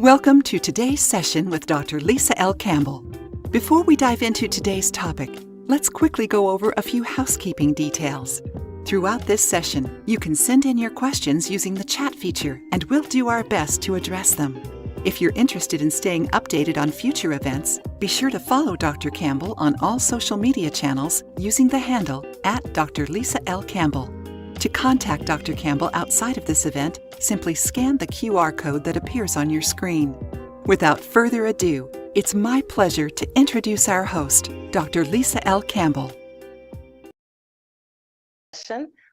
Welcome to today's session with Dr. Lisa L. Campbell. Before we dive into today's topic, let's quickly go over a few housekeeping details. Throughout this session, you can send in your questions using the chat feature, and we'll do our best to address them. If you're interested in staying updated on future events, be sure to follow Dr. Campbell on all social media channels using the handle @Dr. Lisa L. Campbell. To contact Dr. Campbell outside of this event, simply scan the QR code that appears on your screen. Without further ado, it's my pleasure to introduce our host, Dr. Lisa L. Campbell.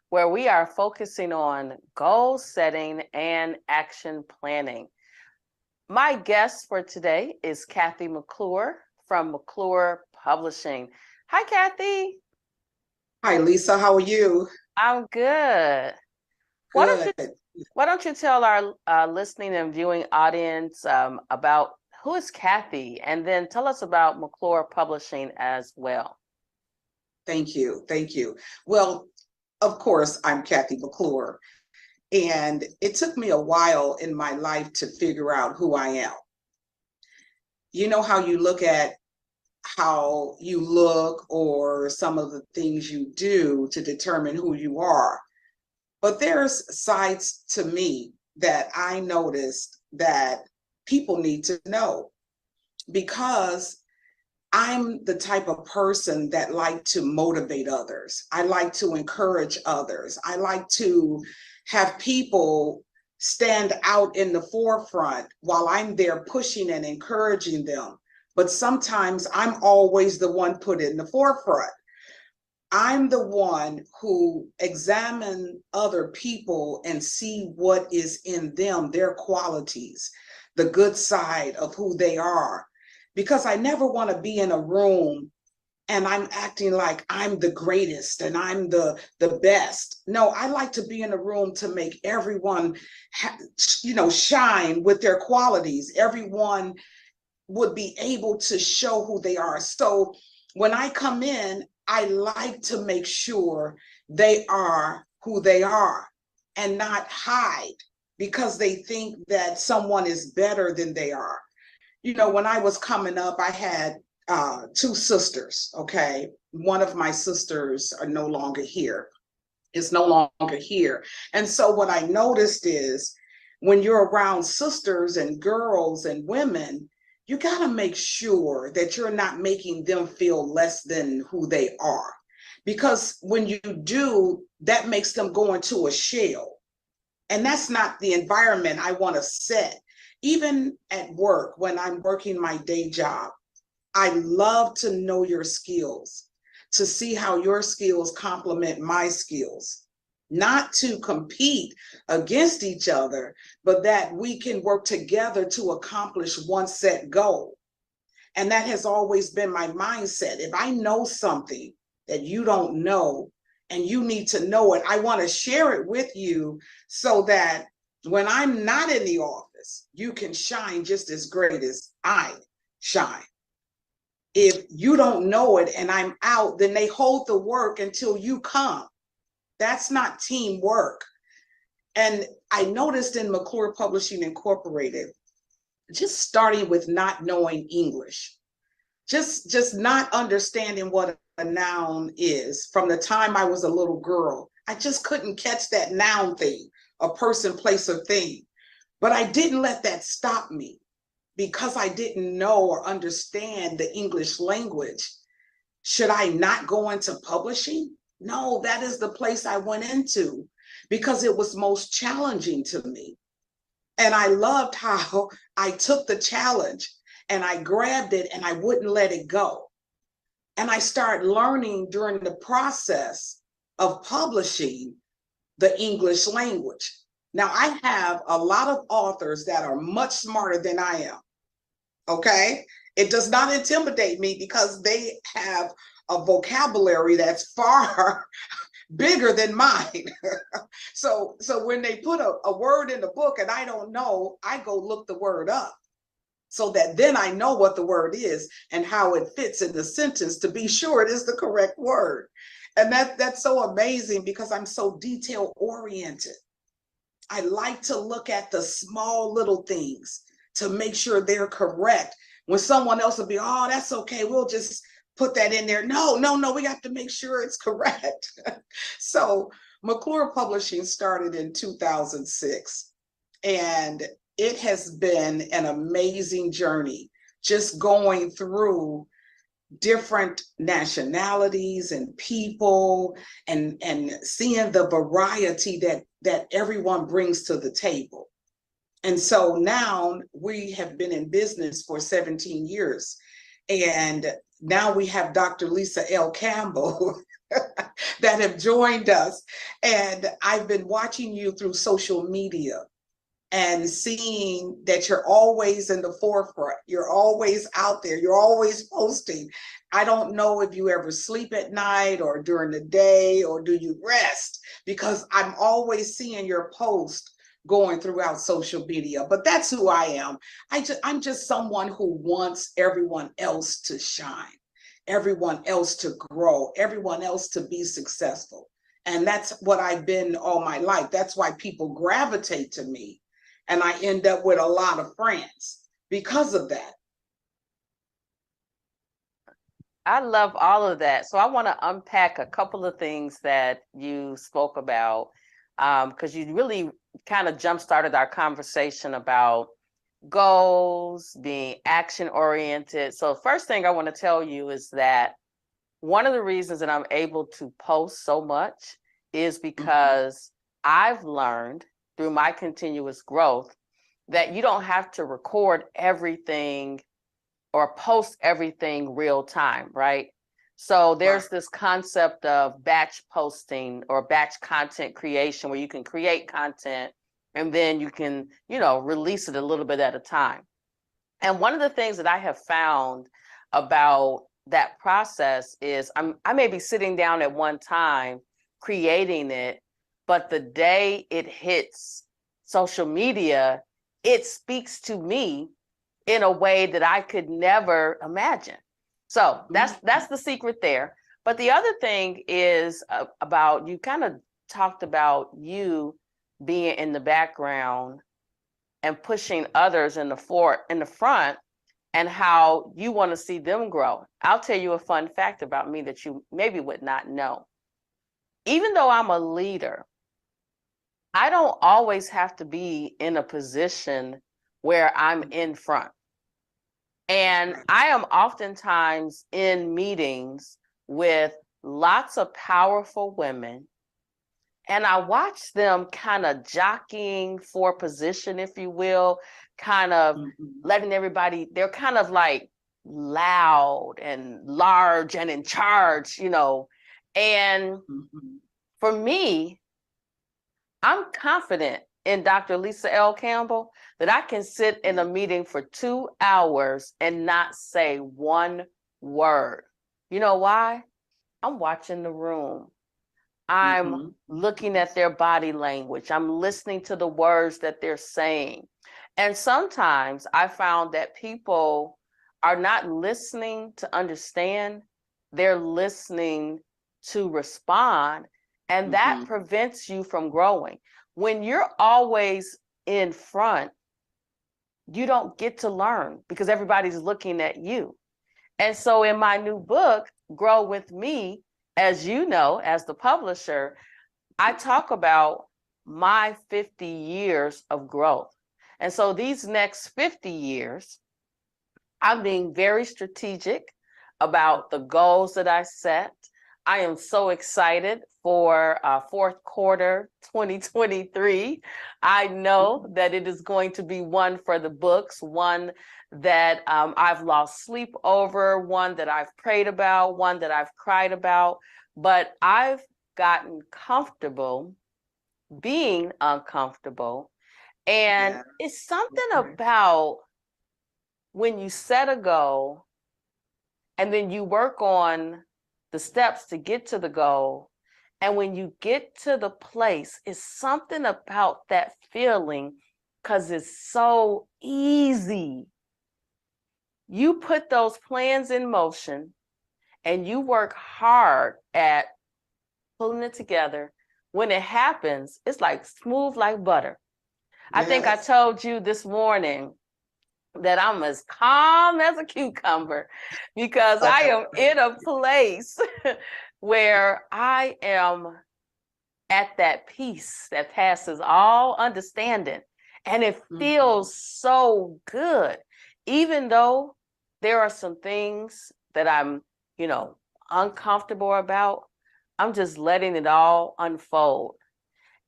Where we are focusing on goal setting and action planning. My guest for today is Kathy McClure from McClure Publishing. Hi, Kathy. Hi, Lisa. How are you? I'm good. Why don't you tell our listening and viewing audience about who is Kathy, and then tell us about McClure Publishing as well. Thank you. Well, of course, I'm Kathy McClure, and it took me a while in my life to figure out who I am. You know how you look at how you look or some of the things you do to determine who you are. But there's sides to me that I noticed that people need to know, because I'm the type of person that like to motivate others. I like to encourage others. I like to have people stand out in the forefront while I'm there pushing and encouraging them. But sometimes I'm always the one put in the forefront. I'm the one who examine other people and see what is in them, their qualities, the good side of who they are. Because I never want to be in a room and I'm acting like I'm the greatest and I'm the best. No, I like to be in a room to make everyone, shine with their qualities. Everyone would be able to show who they are. So when I come in, I like to make sure they are who they are and not hide because they think that someone is better than they are. You know, when I was coming up, I had two sisters, okay? One of my sisters are no longer here, is no longer here. And so what I noticed is when you're around sisters and girls and women, you got to make sure that you're not making them feel less than who they are. Because when you do, that makes them go into a shell. And that's not the environment I want to set. Even at work, when I'm working my day job, I love to know your skills, to see how your skills complement my skills. Not to compete against each other, but that we can work together to accomplish one set goal. And that has always been my mindset. If I know something that you don't know and you need to know it, I want to share it with you so that when I'm not in the office, you can shine just as great as I shine. If you don't know it and I'm out, then they hold the work until you come. That's not teamwork. And I noticed in McClure Publishing Incorporated, just starting with not knowing English, just not understanding what a noun is. From the time I was a little girl, I just couldn't catch that noun thing, a person, place, or thing. But I didn't let that stop me because I didn't know or understand the English language. Should I not go into publishing? No, that is the place I went into because it was most challenging to me. And I loved how I took the challenge and I grabbed it and I wouldn't let it go. And I started learning during the process of publishing the English language. Now, I have a lot of authors that are much smarter than I am, okay? It does not intimidate me because they have a vocabulary that's far bigger than mine. So when they put a word in the book and I don't know, I go look the word up so that then I know what the word is and how it fits in the sentence to be sure it is the correct word. And that's so amazing because I'm so detail oriented. I like to look at the small little things to make sure they're correct. When someone else will be, oh, that's okay, we'll just put that in there. No, we have to make sure it's correct. So McClure Publishing started in 2006, and it has been an amazing journey, just going through different nationalities and people, and seeing the variety that everyone brings to the table. And so now we have been in business for 17 years, and now we have Dr. Lisa L. Campbell that have joined us. And I've been watching you through social media and seeing that you're always in the forefront. You're always out there. You're always posting. I don't know if you ever sleep at night or during the day, or do you rest? Because I'm always seeing your post going throughout social media. But that's who I am. I'm just someone who wants everyone else to shine, everyone else to grow, everyone else to be successful. And that's what I've been all my life. That's why people gravitate to me. And I end up with a lot of friends because of that. I love all of that. So I want to unpack a couple of things that you spoke about, because you really kind of jump-started our conversation about goals, being action-oriented. So first thing I want to tell you is that one of the reasons that I'm able to post so much is because I've learned through my continuous growth that you don't have to record everything or post everything real time, right? So there's this concept of batch posting or batch content creation, where you can create content and then you can, release it a little bit at a time. And one of the things that I have found about that process is I may be sitting down at one time creating it, but the day it hits social media, it speaks to me in a way that I could never imagine. So that's the secret there. But the other thing is about, you kind of talked about you being in the background and pushing others in the front, and how you want to see them grow. I'll tell you a fun fact about me that you maybe would not know. Even though I'm a leader, I don't always have to be in a position where I'm in front. And I am oftentimes in meetings with lots of powerful women, and I watch them kind of jockeying for position, if you will, kind of letting everybody, they're kind of like loud and large and in charge, And for me, I'm confident in Dr. Lisa L. Campbell that I can sit in a meeting for 2 hours and not say one word. You know why? I'm watching the room. I'm looking at their body language. I'm listening to the words that they're saying. And sometimes I found that people are not listening to understand, they're listening to respond, and that prevents you from growing. When you're always in front, you don't get to learn because everybody's looking at you. And so in my new book, Grow With Me, as you know, as the publisher, I talk about my 50 years of growth. And so these next 50 years, I'm being very strategic about the goals that I set. I am so excited for fourth quarter 2023. I know that it is going to be one for the books, one that I've lost sleep over, one that I've prayed about, one that I've cried about, but I've gotten comfortable being uncomfortable. And it's something about when you set a goal and then you work on the steps to get to the goal. And when you get to the place, it's something about that feeling, because it's so easy. You put those plans in motion and you work hard at pulling it together. When it happens, it's like smooth like butter. I think I told you this morning that I'm as calm as a cucumber because I am in a place where I am at that peace that passes all understanding. And it feels so good, even though there are some things that I'm, uncomfortable about. I'm just letting it all unfold.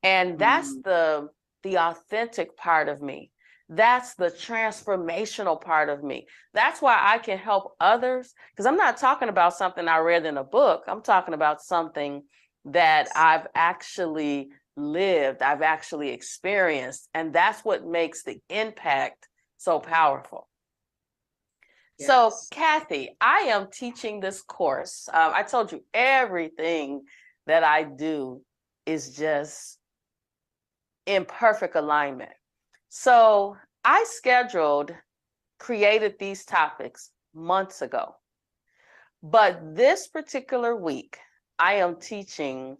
And that's the authentic part of me. That's the transformational part of me. That's why I can help others, because I'm not talking about something I read in a book. I'm talking about something that I've actually lived, I've actually experienced. And that's what makes the impact so powerful. Yes. So, Kathy, I am teaching this course. I told you everything that I do is just in perfect alignment. So I created these topics months ago. But this particular week, I am teaching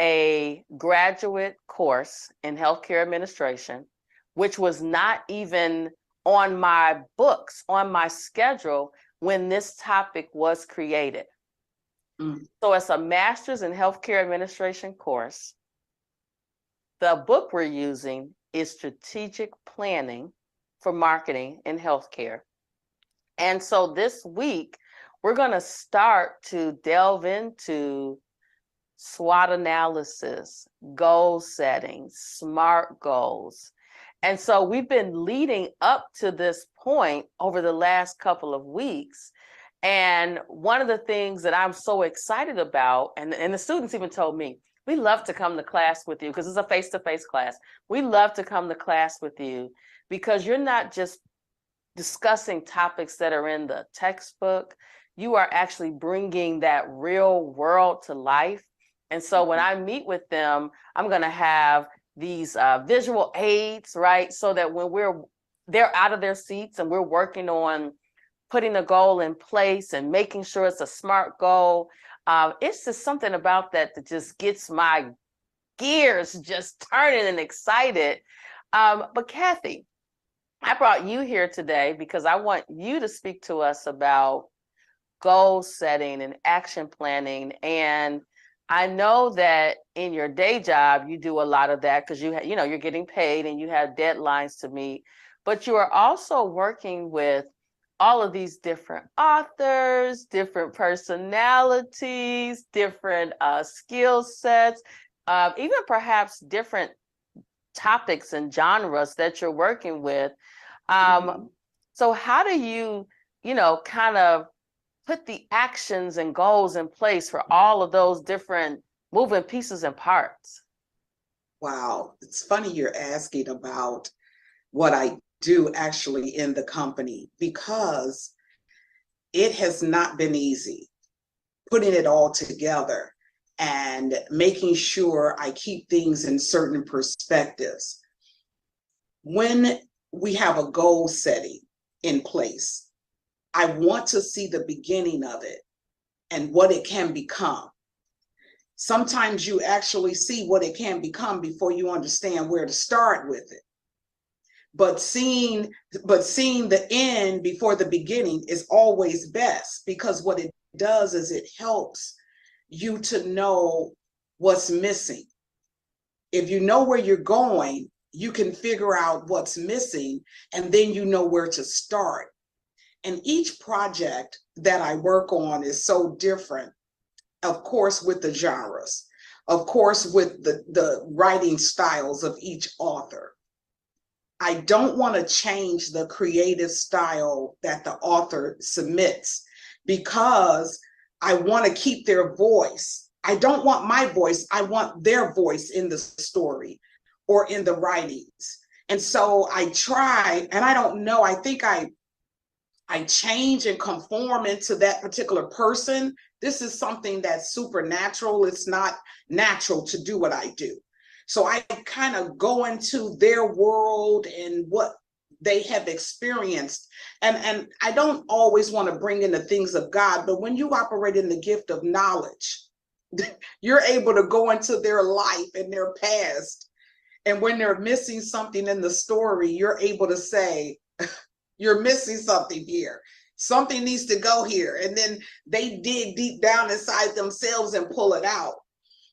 a graduate course in healthcare administration, which was not even on my books, on my schedule when this topic was created. So it's a master's in healthcare administration course. The book we're using is Strategic Planning for Marketing in Healthcare. And so this week, we're going to start to delve into SWOT analysis, goal setting, SMART goals. And so we've been leading up to this point over the last couple of weeks. And one of the things that I'm so excited about, and the students even told me, we love to come to class with you because it's a face-to-face class. We love to come to class with you because you're not just discussing topics that are in the textbook. You are actually bringing that real world to life. And so when I meet with them, I'm going to have these visual aids, right? So that when they're out of their seats and we're working on putting a goal in place and making sure it's a SMART goal, it's just something about that just gets my gears just turning and excited. But Kathy, I brought you here today because I want you to speak to us about goal setting and action planning. And I know that in your day job, you do a lot of that because you're getting paid and you have deadlines to meet, but you are also working with all of these different authors, different personalities, different skill sets, even perhaps different topics and genres that you're working with. So how do you, kind of put the actions and goals in place for all of those different moving pieces and parts? Wow, it's funny you're asking about what I do actually in the company, because it has not been easy putting it all together and making sure I keep things in certain perspectives. When we have a goal setting in place, I want to see the beginning of it and what it can become. Sometimes you actually see what it can become before you understand where to start with it. But seeing the end before the beginning is always best, because what it does is it helps you to know what's missing. If you know where you're going, you can figure out what's missing, and then you know where to start. And each project that I work on is so different, of course, with the genres, of course, with the writing styles of each author. I don't want to change the creative style that the author submits, because I want to keep their voice. I don't want my voice, I want their voice in the story or in the writings. And so I try, and I don't know, I think I change and conform into that particular person. This is something that's supernatural. It's not natural to do what I do. So I kind of go into their world and what they have experienced. And I don't always want to bring in the things of God, but when you operate in the gift of knowledge, you're able to go into their life and their past. And when they're missing something in the story, you're able to say, you're missing something here. Something needs to go here. And then they dig deep down inside themselves and pull it out.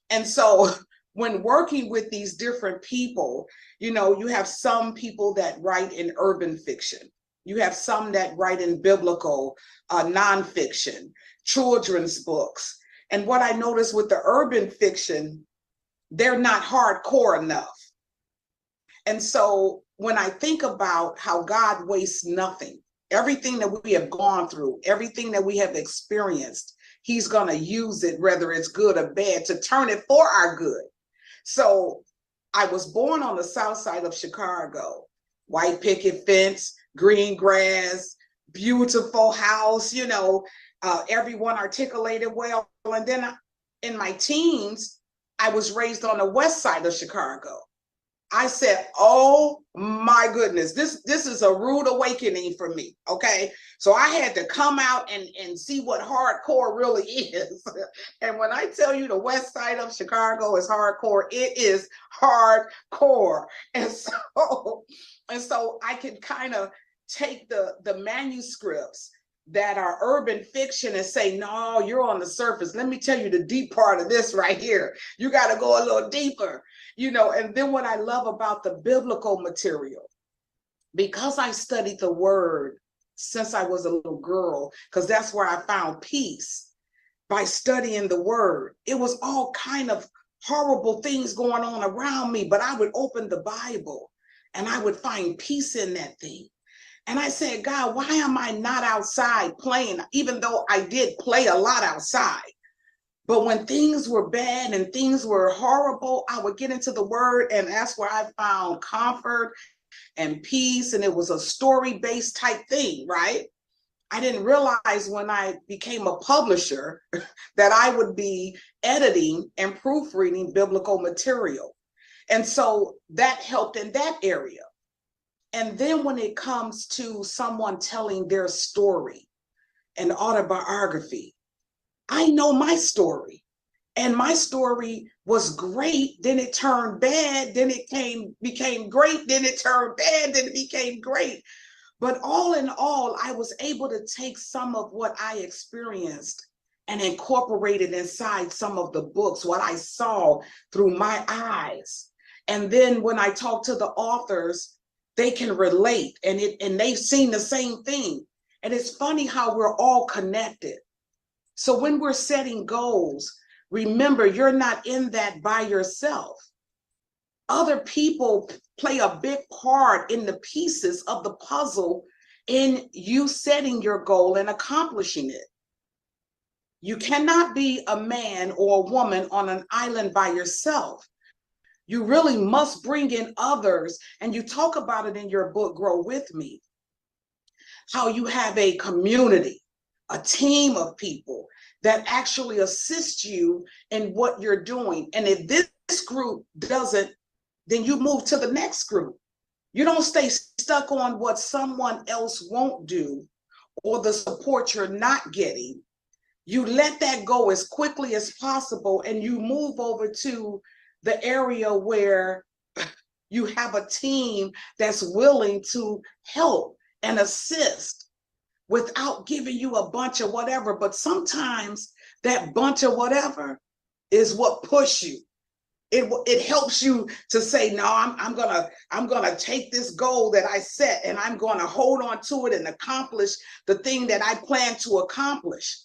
And so when working with these different people, you know, you have some people that write in urban fiction. You have some that write in biblical nonfiction, children's books. And what I noticed with the urban fiction, they're not hardcore enough. And so when I think about how God wastes nothing, everything that we have gone through, everything that we have experienced, he's going to use it, whether it's good or bad, to turn it for our good. So I was born on the south side of Chicago, white picket fence, green grass, beautiful house, you know, everyone articulated well. And then in my teens, I was raised on the west side of Chicago. I said, oh my goodness, this is a rude awakening for me, okay? So I had to come out and see what hardcore really is. And when I tell you the west side of Chicago is hardcore, it is hardcore. And so I can kind of take the manuscripts that are urban fiction and say, no, you're on the surface. Let me tell you the deep part of this right here. You got to go a little deeper, you know. And then what I love about the biblical material, because I studied the word since I was a little girl, because that's where I found peace, by studying the word. It was all kind of horrible things going on around me, but I would open the Bible and I would find peace in that thing. And I said, God, why am I not outside playing? Even though I did play a lot outside. But when things were bad and things were horrible, I would get into the word, and that's where I found comfort and peace. And it was a story-based type thing, right? I didn't realize when I became a publisher that I would be editing and proofreading biblical material. And so that helped in that area. And then when it comes to someone telling their story, an autobiography, I know my story. And my story was great, then it turned bad, then it became great, then it turned bad, then it became great. But all in all, I was able to take some of what I experienced and incorporate it inside some of the books, what I saw through my eyes. And then when I talk to the authors, they can relate, and they've seen the same thing. And it's funny how we're all connected. So when we're setting goals, remember, you're not in that by yourself. Other people play a big part in the pieces of the puzzle in you setting your goal and accomplishing it. You cannot be a man or a woman on an island by yourself. You really must bring in others. And you talk about it in your book, Grow With Me, how you have a community, a team of people that actually assist you in what you're doing. And if this group doesn't, then you move to the next group. You don't stay stuck on what someone else won't do or the support you're not getting. You let that go as quickly as possible, and you move over to the area where you have a team that's willing to help and assist without giving you a bunch of whatever. But sometimes that bunch of whatever is what push you. It helps you to say, no, I'm gonna take this goal that I set, and I'm gonna hold on to it and accomplish the thing that I plan to accomplish.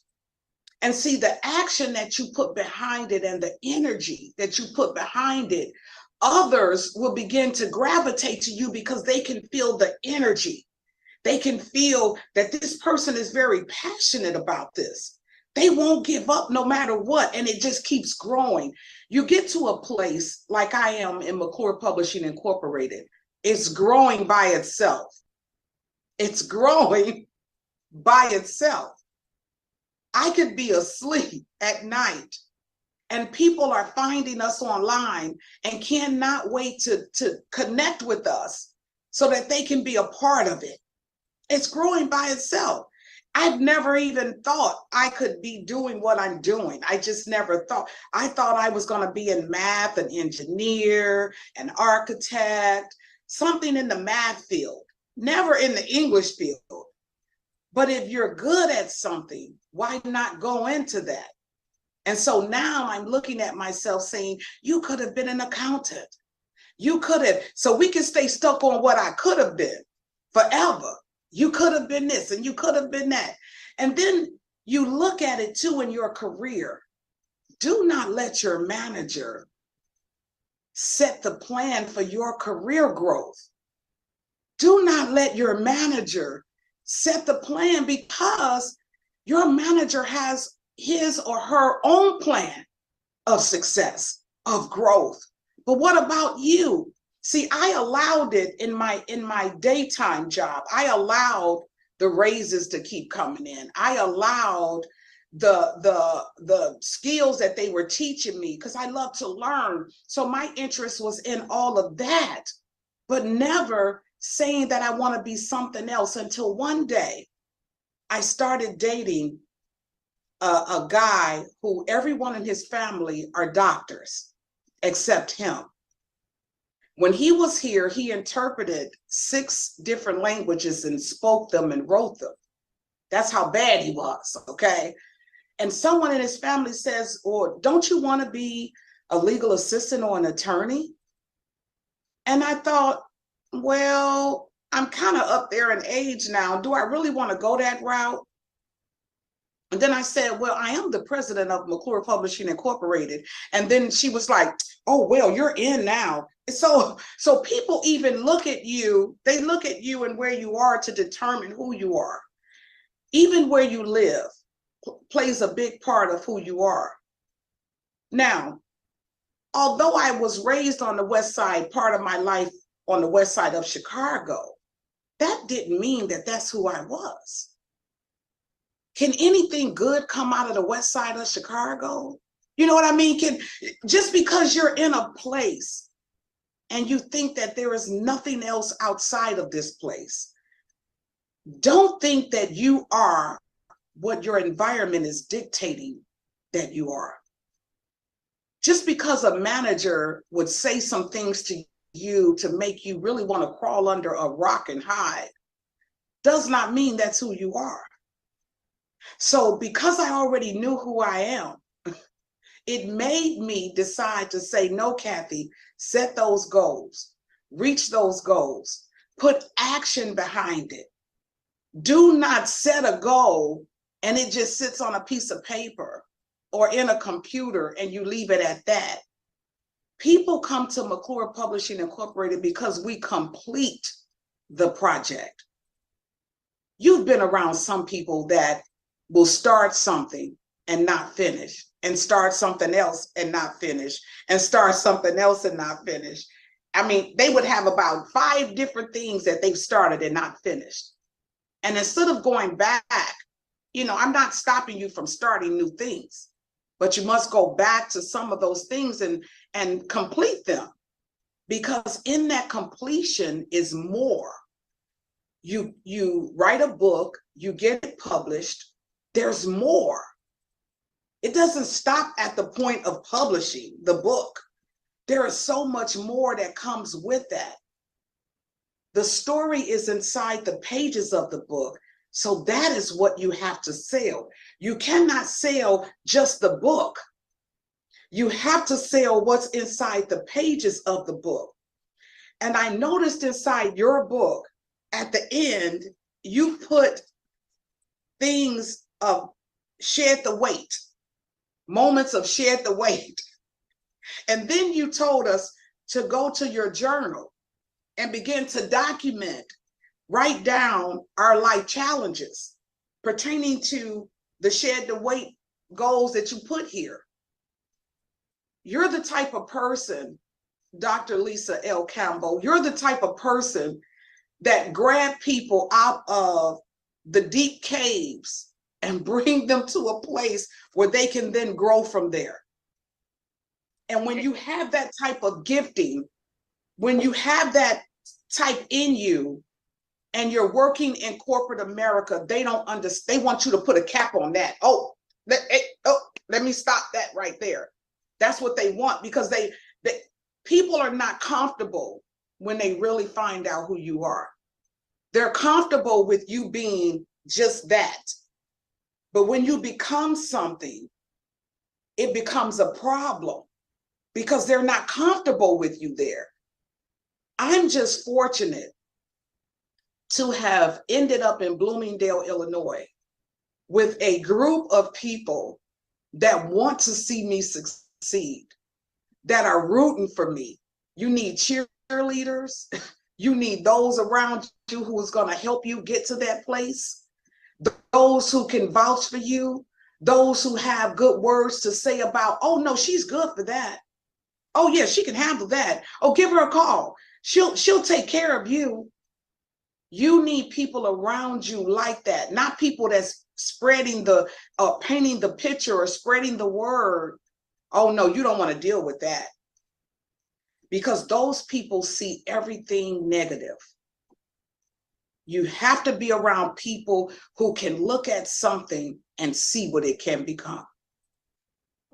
And see, the action that you put behind it and the energy that you put behind it, others will begin to gravitate to you because they can feel the energy. They can feel that this person is very passionate about this. They won't give up no matter what, and it just keeps growing. You get to a place like I am in McClure Publishing Incorporated. It's growing by itself. It's growing by itself. I could be asleep at night and people are finding us online and cannot wait to connect with us so that they can be a part of it. It's growing by itself. I've never even thought I could be doing what I'm doing. I just never thought. I thought I was going to be in math, an engineer, an architect, something in the math field. never in the English field. But if you're good at something, why not go into that? And so now I'm looking at myself saying, you could have been an accountant. You could have, so we can stay stuck on what I could have been forever. You could have been this and you could have been that. And then you look at it too in your career. Do not let your manager set the plan for your career growth. Do not let your manager set the plan, because your manager has his or her own plan of success, of growth. But what about you? See, I allowed it in my daytime job. I allowed the raises to keep coming in. I allowed the skills that they were teaching me, because I love to learn. So my interest was in all of that, but never saying that I want to be something else, until one day I started dating a guy who everyone in his family are doctors except him. When he was here, he interpreted 6 different languages and spoke them and wrote them. That's how bad he was, okay? And someone in his family says, "Or don't you want to be a legal assistant or an attorney?" And I thought, well, I'm kind of up there in age now. Do I really want to go that route? And then I said, well, I am the president of McClure Publishing Incorporated. And then she was like, oh, well, you're in now. So people even look at you, they look at you and where you are to determine who you are. Even where you live plays a big part of who you are. Now, although I was raised on the West Side, part of my life on the West Side of Chicago, that didn't mean that that's who I was. Can anything good come out of the West Side of Chicago? You know what I mean? Just because you're in a place and you think that there is nothing else outside of this place, don't think that you are what your environment is dictating that you are. Just because a manager would say some things to you to make you really want to crawl under a rock and hide does not mean that's who you are. So because I already knew who I am, it made me decide to say, no, Kathy, set those goals, reach those goals, put action behind it. Do not set a goal and it just sits on a piece of paper or in a computer and you leave it at that. People come to McClure Publishing Incorporated because we complete the project. You've been around some people that will start something and not finish, and start something else and not finish, and start something else and not finish. I mean, they would have about 5 different things that they've started and not finished. And instead of going back, you know, I'm not stopping you from starting new things, but you must go back to some of those things and complete them, because in that completion is more. You write a book, you get it published, there's more. It doesn't stop at the point of publishing the book. There is so much more that comes with that. The story is inside the pages of the book. So that is what you have to sell. You cannot sell just the book. You have to sell what's inside the pages of the book. And I noticed inside your book, at the end, you put things of shed the weight, moments of shed the weight. And then you told us to go to your journal and begin to document, write down our life challenges pertaining to the shed the weight goals that you put here. You're the type of person, Dr. Lisa L. Campbell, you're the type of person that grab people out of the deep caves and bring them to a place where they can then grow from there. And when you have that type of gifting, when you have that type in you, and you're working in corporate America, they don't understand. They want you to put a cap on that. Let me stop that right there. That's what they want, because people are not comfortable when they really find out who you are. They're comfortable with you being just that. But when you become something, it becomes a problem because they're not comfortable with you there. I'm just fortunate to have ended up in Bloomingdale, Illinois, with a group of people that want to see me succeed, that are rooting for me. You need cheerleaders. You need those around you who is going to help you get to that place. Those who can vouch for you, those who have good words to say about, oh no, she's good for that. Oh yeah, she can handle that. Oh, give her a call. She'll take care of you. You need people around you like that, not people that's spreading the, painting the picture or spreading the word. Oh no, you don't want to deal with that. Because those people see everything negative. You have to be around people who can look at something and see what it can become.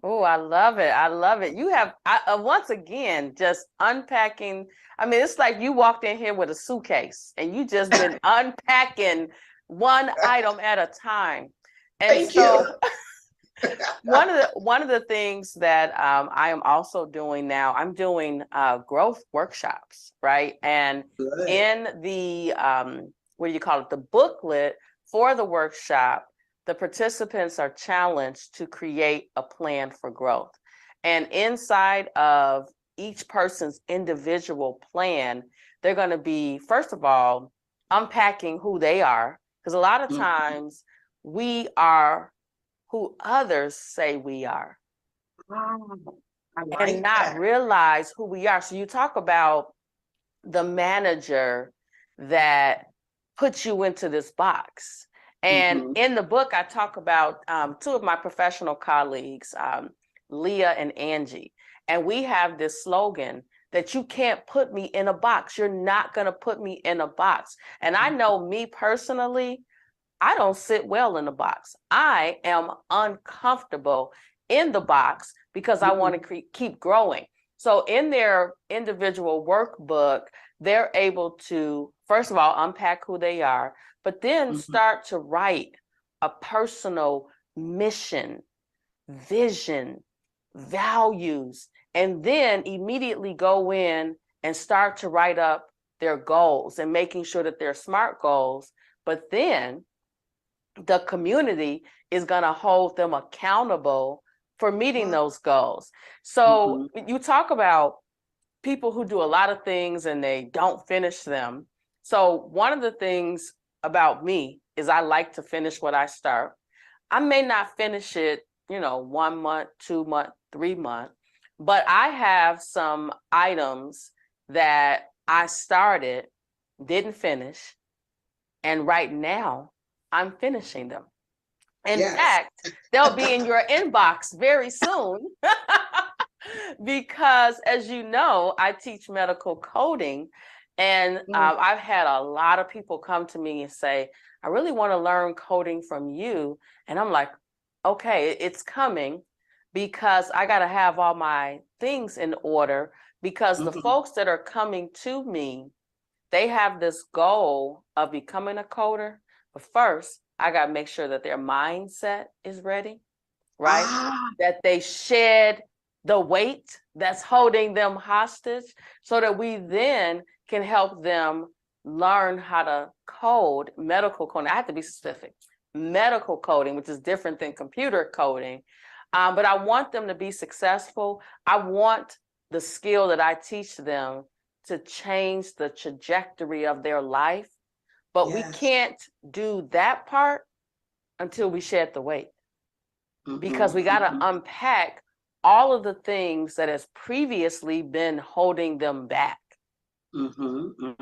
Oh, I love it. I love it. You have, once again, just unpacking. I mean, it's like you walked in here with a suitcase and you just been unpacking one item at a time. And Thank so you. one of the things that I am also doing now, I'm doing growth workshops, right? And Good. in the what do you call it, the booklet for the workshop, the participants are challenged to create a plan for growth. And inside of each person's individual plan, they're going to be, first of all, unpacking who they are, because a lot of times we are who others say we are, I like and not that. realize who we are. So you talk about the manager that puts you into this box. And in the book, I talk about two of my professional colleagues, Leah and Angie. And we have this slogan that you can't put me in a box. You're not going to put me in a box. And I know me personally, I don't sit well in the box. I am uncomfortable in the box because I want to keep growing. So in their individual workbook, they're able to, first of all, unpack who they are, but then start to write a personal mission, vision, values, and then immediately go in and start to write up their goals and making sure that they're SMART goals. But then the community is going to hold them accountable for meeting those goals. So you talk about people who do a lot of things and they don't finish them. So one of the things about me is I like to finish what I start. I may not finish it, 1 month, 2 month, 3 month, but I have some items that I started, didn't finish, and right now I'm finishing them. In fact, they'll be in your inbox very soon because, as you know, I teach medical coding, and I've had a lot of people come to me and say, I really want to learn coding from you. And I'm like, okay, it's coming, because I got to have all my things in order, because the folks that are coming to me, they have this goal of becoming a coder. But first, I got to make sure that their mindset is ready, right? That they shed the weight that's holding them hostage, so that we then can help them learn how to code medical coding. I have to be specific. Medical coding, which is different than computer coding. But I want them to be successful. I want the skill that I teach them to change the trajectory of their life. But we can't do that part until we shed the weight, because we got to unpack all of the things that has previously been holding them back.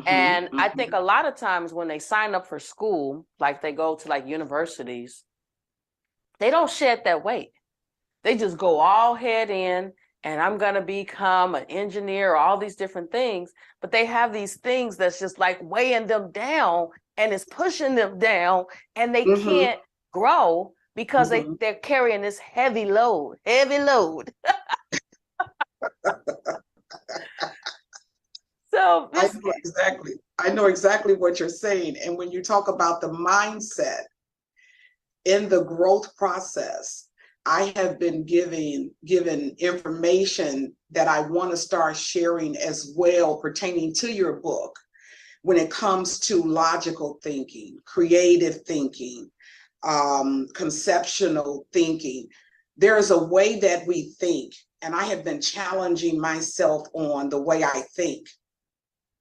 And I think a lot of times when they sign up for school, like they go to like universities, they don't shed that weight. They just go all head in, and I'm going to become an engineer, or all these different things. But they have these things that's just like weighing them down, and it's pushing them down, and they can't grow because they're carrying this heavy load. So I know exactly. I know exactly what you're saying. And when you talk about the mindset in the growth process, I have been given information that I want to start sharing as well pertaining to your book when it comes to logical thinking, creative thinking, conceptual thinking. There is a way that we think, and I have been challenging myself on the way I think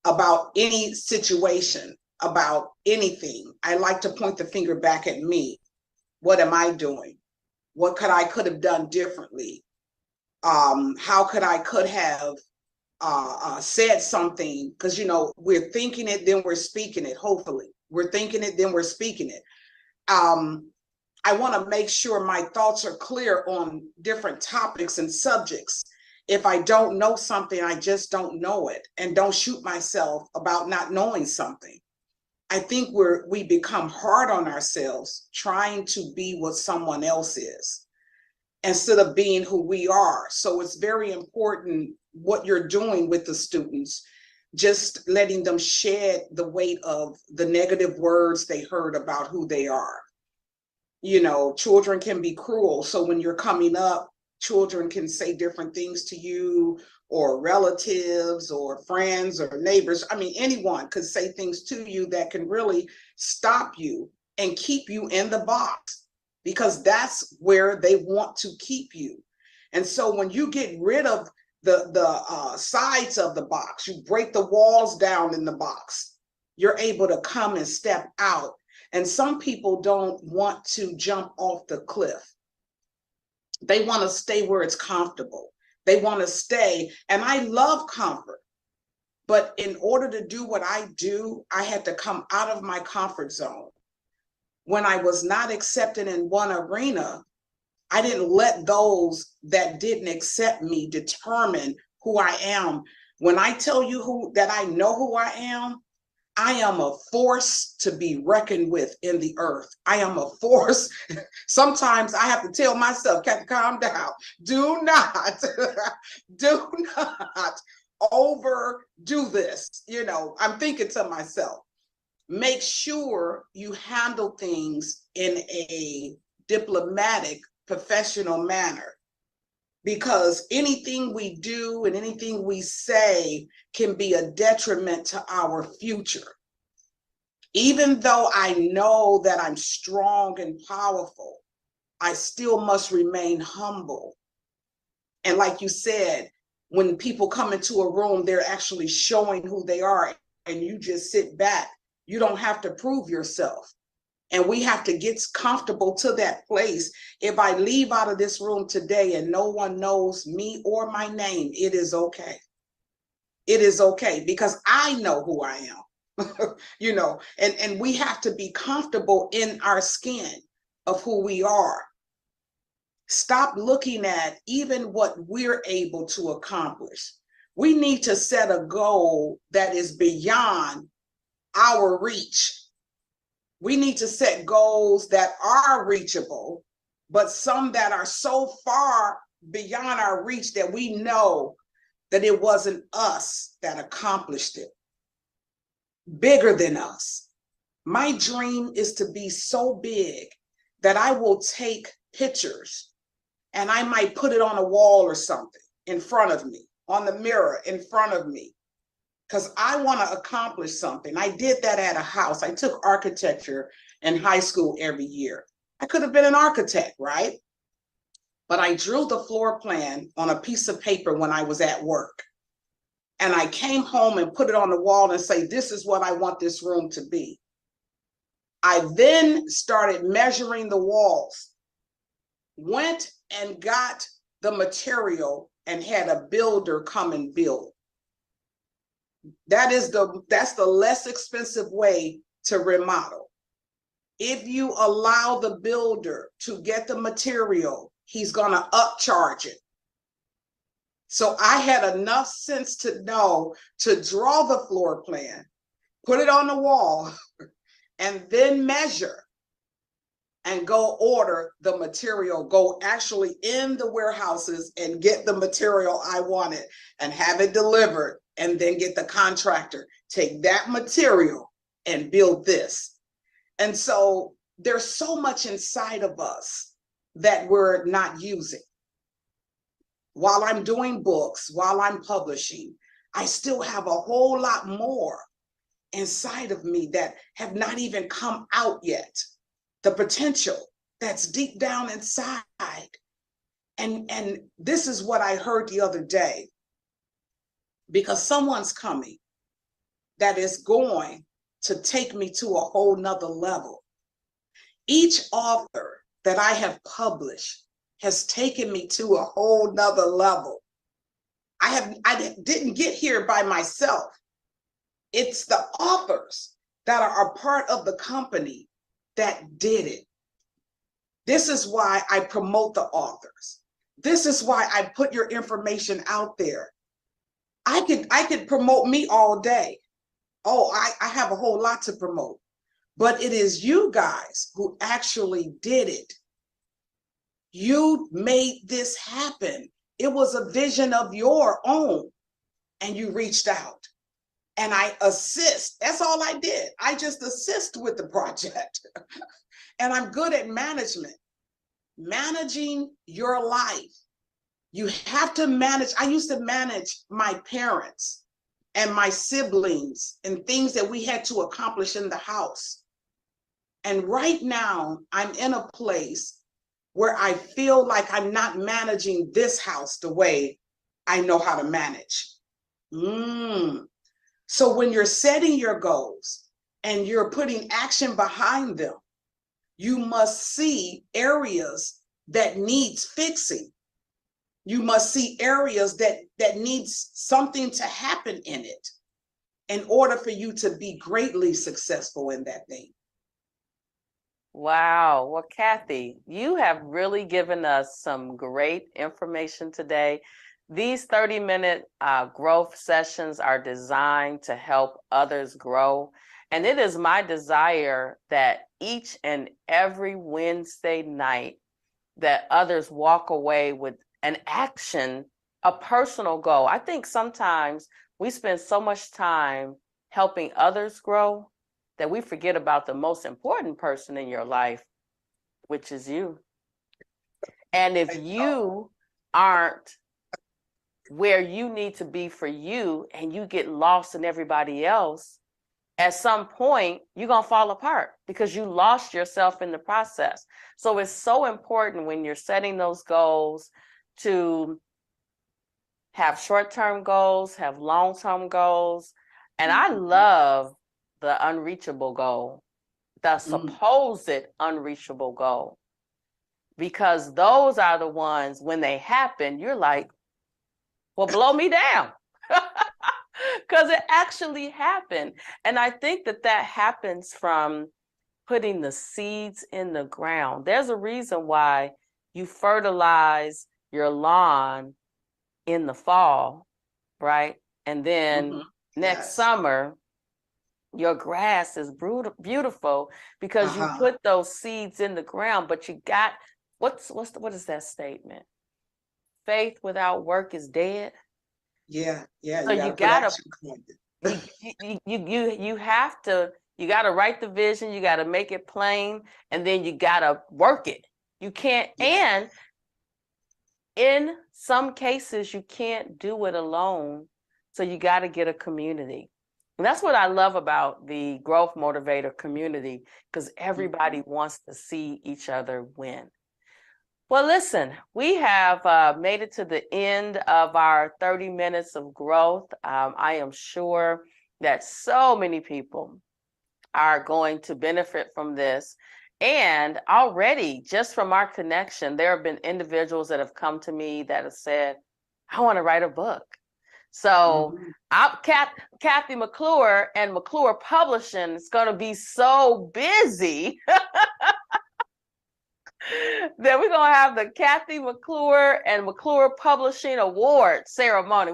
about any situation, about anything. I like to point the finger back at me. What am I doing? What could have done differently? How could have said something? Because we're thinking it, then we're speaking it. Hopefully, we're thinking it, then we're speaking it. I want to make sure my thoughts are clear on different topics and subjects. If I don't know something, I just don't know it, and don't shoot myself about not knowing something. I think we become hard on ourselves trying to be what someone else is instead of being who we are. So it's very important what you're doing with the students, just letting them shed the weight of the negative words they heard about who they are. Children can be cruel. So when you're coming up, children can say different things to you, or relatives or friends or neighbors. I mean, anyone could say things to you that can really stop you and keep you in the box, because that's where they want to keep you. And so when you get rid of the sides of the box, you break the walls down in the box, you're able to come and step out. And some people don't want to jump off the cliff. They want to stay where it's comfortable. They want to stay. And I love comfort. But in order to do what I do, I had to come out of my comfort zone. When I was not accepted in one arena, I didn't let those that didn't accept me determine who I am. When I tell you that I know who I am a force to be reckoned with in the earth. I am a force. Sometimes I have to tell myself, Kathy, calm down. Do not overdo this. I'm thinking to myself, make sure you handle things in a diplomatic, professional manner, because anything we do and anything we say can be a detriment to our future. Even though I know that I'm strong and powerful, I still must remain humble. And like you said, when people come into a room, they're actually showing who they are, and you just sit back. You don't have to prove yourself. And we have to get comfortable to that place. If I leave out of this room today and no one knows me or my name, it is okay. It is okay, because I know who I am. And we have to be comfortable in our skin of who we are. Stop looking at even what we're able to accomplish. We need to set a goal that is beyond our reach. We need to set goals that are reachable, but some that are so far beyond our reach that we know that it wasn't us that accomplished it. Bigger than us. My dream is to be so big that I will take pictures and I might put it on a wall or something in front of me, on the mirror in front of me, because I want to accomplish something. I did that at a house. I took architecture in high school every year. I could have been an architect, right? But I drew the floor plan on a piece of paper when I was at work. And I came home and put it on the wall and say, this is what I want this room to be. I then started measuring the walls, went and got the material and had a builder come and build. That's the less expensive way to remodel. If you allow the builder to get the material, he's gonna upcharge it. So I had enough sense to know to draw the floor plan, put it on the wall, and then measure. and go order the material, go actually in the warehouses and get the material I wanted and have it delivered, and then get the contractor, take that material and build this. And so there's so much inside of us that we're not using. While I'm doing books, while I'm publishing, I still have a whole lot more inside of me that have not even come out yet. The potential that's deep down inside. And this is what I heard the other day, because someone's coming that is going to take me to a whole nother level. Each author that I have published has taken me to a whole nother level. I didn't get here by myself. It's the authors that are a part of the company that did it. This is why I promote the authors. This is why I put your information out there. I could promote me all day. Oh, I have a whole lot to promote, but it is you guys who actually did it. You made this happen. It was a vision of your own, and you reached out. And I assist. That's all I did. I just assist with the project. And I'm good at management. Managing your life. You have to manage. I used to manage my parents and my siblings and things that we had to accomplish in the house. And right now, I'm in a place where I feel like I'm not managing this house the way I know how to manage. So when you're setting your goals and you're putting action behind them, you must see areas that needs fixing. You must see areas that needs something to happen in it in order for you to be greatly successful in that thing. Wow. Well, Kathy, you have really given us some great information today. These 30-minute growth sessions are designed to help others grow. And it is my desire that each and every Wednesday night that others walk away with an action, a personal goal. I think sometimes we spend so much time helping others grow that we forget about the most important person in your life, which is you. And if you aren't where you need to be for you and you get lost in everybody else, at some point, you're going to fall apart because you lost yourself in the process. So it's so important when you're setting those goals to have short-term goals, have long-term goals. And I love the unreachable goal, the supposed unreachable goal, because those are the ones when they happen, you're like, well, blow me down. Because it actually happened. And I think that happens from putting the seeds in the ground. There's a reason why you fertilize your lawn in the fall, right? And then next summer, your grass is beautiful because you put those seeds in the ground, but you got, what is that statement? Faith without work is dead. Yeah. So you gotta you gotta write the vision, you gotta make it plain, and then you gotta work it. You can't, and in some cases you can't do it alone. So you gotta get a community. And that's what I love about the Growth Motivator community, because everybody wants to see each other win. Well, listen, we have made it to the end of our 30 minutes of growth. I am sure that so many people are going to benefit from this. And already, just from our connection, there have been individuals that have come to me that have said, I want to write a book. So Kathy McClure and McClure Publishing is going to be so busy that we're gonna have the Kathy McClure and McClure Publishing Award ceremony.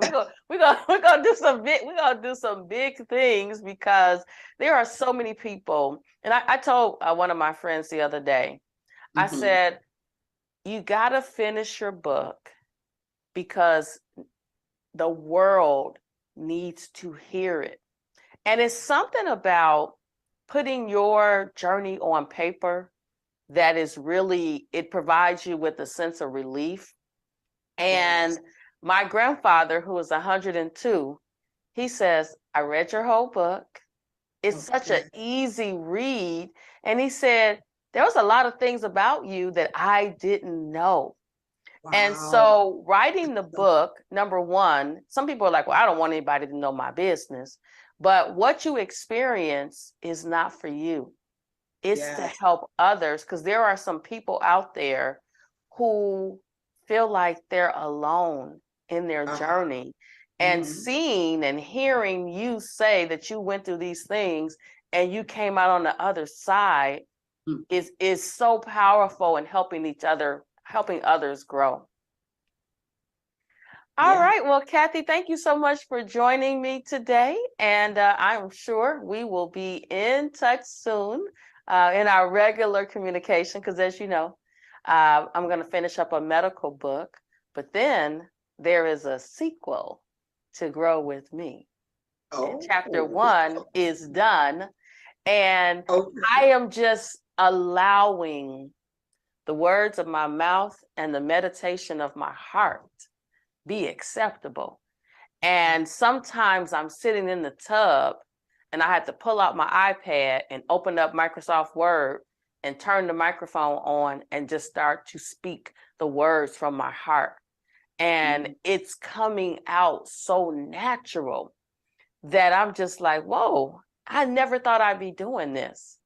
We're gonna do some big things, because there are so many people. And I told one of my friends the other day, I Mhm. said, you got to finish your book because the world needs to hear it. And it's something about putting your journey on paper that is really, it provides you with a sense of relief. And Yes. my grandfather, who was 102, he says, I read your whole book. It's such an Okay. easy read. And he said, there was a lot of things about you that I didn't know. And Wow. so writing the book, number one, some people are like, well, I don't want anybody to know my business. But what you experience is not for you. It's to Yes. help others, because there are some people out there who feel like they're alone in their Uh-huh. journey. And Mhm. seeing and hearing you say that you went through these things and you came out on the other side Mm. is so powerful in helping others grow. All Yeah. right. Well, Kathy, thank you so much for joining me today. And I'm sure we will be in touch soon in our regular communication, because as you know, I'm going to finish up a medical book, but then there is a sequel to Grow With Me. And Oh. chapter 1 is done. And Okay. I am just allowing the words of my mouth and the meditation of my heart be acceptable. And sometimes I'm sitting in the tub and I had to pull out my iPad and open up Microsoft Word and turn the microphone on and just start to speak the words from my heart. And Mhm. it's coming out so natural that I'm just like, whoa, I never thought I'd be doing this.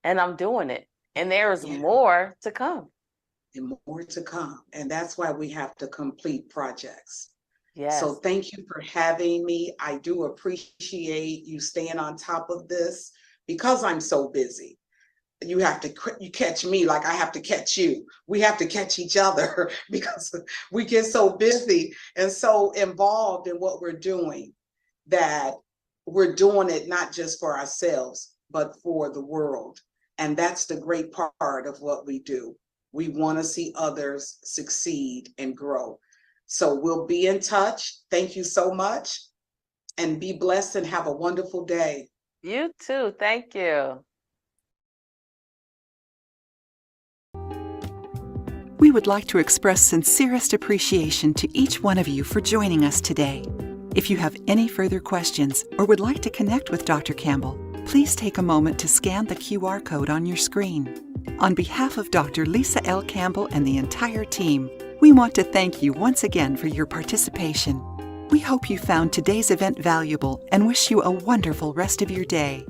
And I'm doing it. And there's Yeah. more to come. And more to come. And that's why we have to complete projects. So Yes. thank you for having me. I do appreciate you staying on top of this because I'm so busy. You have to you catch me like I have to catch you. We have to catch each other because we get so busy and so involved in what we're doing that we're doing it not just for ourselves, but for the world. And that's the great part of what we do. We want to see others succeed and grow. So we'll be in touch. Thank you so much and be blessed and have a wonderful day. You too. Thank you. We would like to express sincerest appreciation to each one of you for joining us today. If you have any further questions or would like to connect with Dr. Campbell, please take a moment to scan the QR code on your screen. On behalf of Dr. Lisa L. Campbell and the entire team, we want to thank you once again for your participation. We hope you found today's event valuable and wish you a wonderful rest of your day.